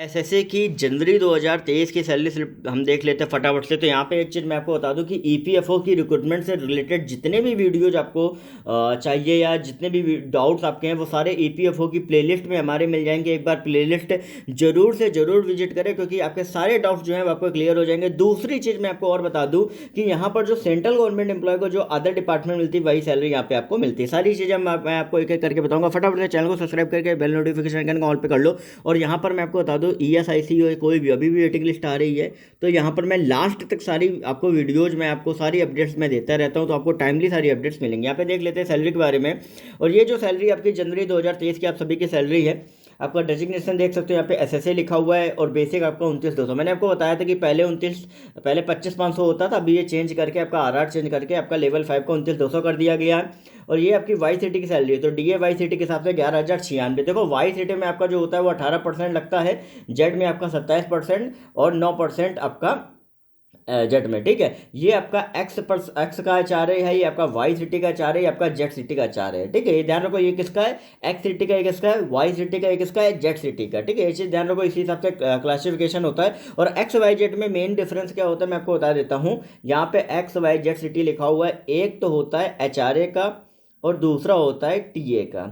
SSA की जनवरी 2023 की salary slip हम देख लेते हैं फटाफट से। तो यहाँ पे एक चीज़ मैं आपको बता दूं कि ईपीएफओ की रिक्रूटमेंट से रिलेटेड जितने भी वीडियोज आपको चाहिए या जितने भी डाउट्स आपके हैं वो सारे ईपीएफओ की प्लेलिस्ट में हमारे मिल जाएंगे। एक बार प्लेलिस्ट जरूर से जरूर विजिट करें क्योंकि आपके सारे डाउट्स जो हैं वो आपको क्लियर हो जाएंगे। दूसरी चीज़ मैं आपको और बता दूँ कि यहाँ पर जो सेंट्रल गवर्नमेंट एम्प्लॉय को जो अदर डिपार्टमेंट मिलती है वही सैलरी यहाँ पे आपको मिलती है। सारी चीज़ें मैं आपको एक एक करके बताऊँगा। फटाफट से चैनल को सब्सक्राइब करके बेल नोटिफिकेशन आइकन को ऑल पे कर लो। और यहाँ पर मैं आपको बता दूँ ESIC हो कोई भी अभी भी वेटिंग लिस्ट आ रही है तो यहाँ पर मैं लास्ट तक सारी आपको वीडियोज में आपको सारी अपडेट्स मैं देता रहता हूँ, तो आपको टाइमली सारी अपडेट्स मिलेंगी। यहाँ पे देख लेते हैं सैलरी के बारे में। और ये जो सैलरी आपकी जनवरी 2023 की आप सभी की सैलरी है, आपका डेजिग्नेशन देख सकते हो यहाँ पे एसएसए लिखा हुआ है और बेसिक आपका 29,200। मैंने आपको बताया था कि पहले 25,500 होता था, अभी ये चेंज करके आपका RR चेंज करके आपका लेवल 5 का 29,200 कर दिया गया है। और ये आपकी वाई सिटी की सैलरी है, तो डीए वाई सिटी के हिसाब से 11,096। देखो वाई सिटी में आपका जो होता है वो 18% लगता है, जेड में आपका 27% और 9% आपका जेट में। ठीक है, ये आपका एक्स का चार्ज है, ये आपका वाई सिटी का चार्ज है, ये आपका जेट सिटी का चार्ज है। ठीक है, ये ध्यान रखो ये किसका है, एक्स सिटी का, ये किसका है, वाई सिटी का, ये किसका है, जेट सिटी का। ठीक है, ये चीज़ ध्यान रखो, इसी हिसाब से क्लासिफिकेशन होता है। और एक्स वाई जेट में मेन डिफरेंस क्या होता है मैं आपको बता देता हूँ। यहाँ पे एक्स वाई जेट सिटी लिखा हुआ है, एक तो होता है HRA का और दूसरा होता है TA का।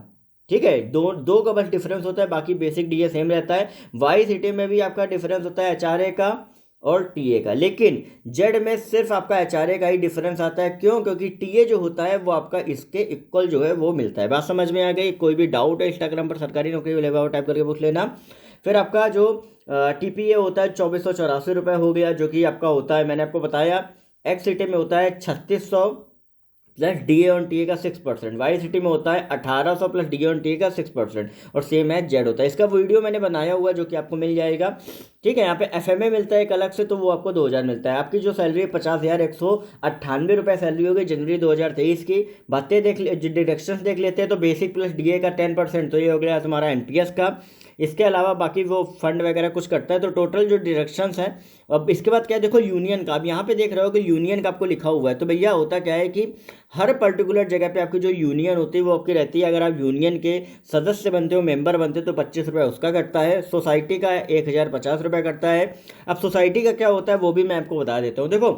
ठीक है, दो दो का बस डिफरेंस होता है, बाकी बेसिक डीए सेम रहता है। वाई सिटी में भी आपका डिफरेंस होता है HRA का और टीए का, लेकिन जेड में सिर्फ आपका HRA का ही डिफरेंस आता है। क्यों? क्योंकि टीए जो होता है वो आपका इसके इक्वल जो है वो मिलता है। बात समझ में आ गई? कोई भी डाउट है इंस्टाग्राम पर सरकारी नौकरी वाले बाबा टाइप करके पूछ लेना। फिर आपका जो TPA होता है 2,484 रुपये हो गया, जो कि आपका होता है मैंने आपको बताया। एक्स सिटी में होता है 3,600 प्लस डीए ऑन टीए का 6%, वाई सिटी में होता है 1,800 प्लस डीए ऑन टीए का 6%, और सेम एज जेड होता है। इसका वीडियो मैंने बनाया हुआ है जो कि आपको मिल जाएगा। ठीक है, यहाँ पे FMA मिलता है एक अलग से, तो वो आपको 2,000 मिलता है। आपकी जो सैलरी है 50,198 रुपये सैलरी होगी जनवरी 2023 की। बातें डिडक्शंस देख लेते हैं तो बेसिक प्लस डीए का 10%, तो ये हो गया तुम्हारा NPS का। इसके अलावा बाकी वो फंड वगैरह कुछ करता है, तो टोटल जो डिडक्शंस है। अब इसके बाद क्या है, देखो यूनियन का, अब यहाँ पे देख रहे हो कि यूनियन का आपको लिखा हुआ है। तो भैया होता क्या है कि हर पर्टिकुलर जगह पे आपकी जो यूनियन होती है वो आपकी रहती है। अगर आप यूनियन के सदस्य बनते हो, मेंबर बनते हो, तो 25 रुपये उसका कटता है। सोसाइटी का 1,050 रुपये कटता है। अब सोसाइटी का क्या होता है वो भी मैं आपको बता देता हूँ। देखो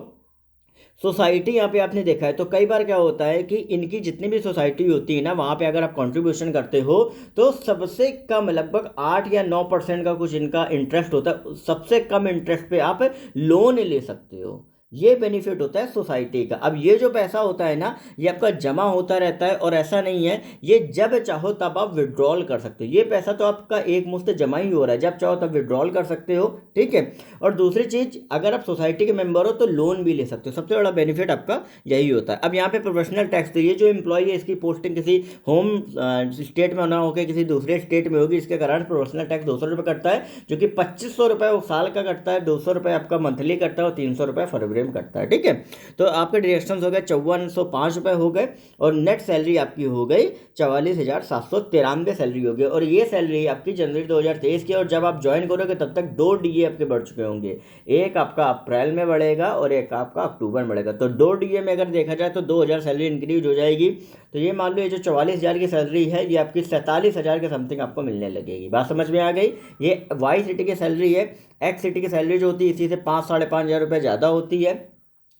सोसाइटी यहाँ पे आपने देखा है तो कई बार क्या होता है कि इनकी जितनी भी सोसाइटी होती है ना, वहाँ पे अगर आप कंट्रीब्यूशन करते हो तो सबसे कम लगभग 8 या 9% का कुछ इनका इंटरेस्ट होता है। सबसे कम इंटरेस्ट पे आप लोन ले सकते हो, ये बेनिफिट होता है सोसाइटी का। अब ये जो पैसा होता है ना, ये आपका जमा होता रहता है, और ऐसा नहीं है ये जब चाहो तब आप विड्रॉल कर सकते हो। ये पैसा तो आपका एक मुश्त जमा ही हो रहा है, जब चाहो तब विड्रॉल कर सकते हो। ठीक है, और दूसरी चीज़, अगर आप सोसाइटी के मेंबर हो तो लोन भी ले सकते हो। सबसे बड़ा बेनिफिट आपका यही होता है। अब यहाँ पे प्रोफेशनल टैक्स, तो ये जो एम्प्लॉय है इसकी पोस्टिंग किसी होम स्टेट में ना होकर किसी दूसरे स्टेट में होगी, इसके कारण प्रोफेशनल टैक्स 200 रुपये कटता है, जो कि 2,500 रुपये वो साल का कटता है, 200 रुपये आपका मंथली कटता है और 300 रुपये फरवरी करता है। ठीक है, तो आपके डिडक्शन हो गए 5,405 रुपये हो गए, और नेट सैलरी आपकी हो गई 44,793 सैलरी हो गई। और ये सैलरी आपकी जनवरी 2023 की, और जब आप ज्वाइन करोगे तब तक 2 DA आपके बढ़ चुके होंगे। एक आपका अप्रैल में बढ़ेगा और एक आपका अक्टूबर में बढ़ेगा। तो 2 DA में अगर देखा जाए तो 2,000 सैलरी इंक्रीज हो जाएगी। तो ये मान लो ये जो 44,000 की सैलरी है ये आपकी 47,000 के समथिंग आपको मिलने लगेगी। बात समझ में आ गई? ये वाई सिटी की सैलरी है। एक्स सिटी की सैलरी जो होती है इसी से 5-5,500 रुपये ज़्यादा होती है।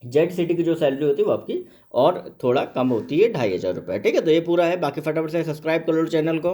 जेड सिटी की जो सैलरी होती है वो आपकी और थोड़ा कम होती है, 2,500 रुपये। ठीक है, तो ये पूरा है। बाकी फटाफट से सब्सक्राइब कर लो चैनल को।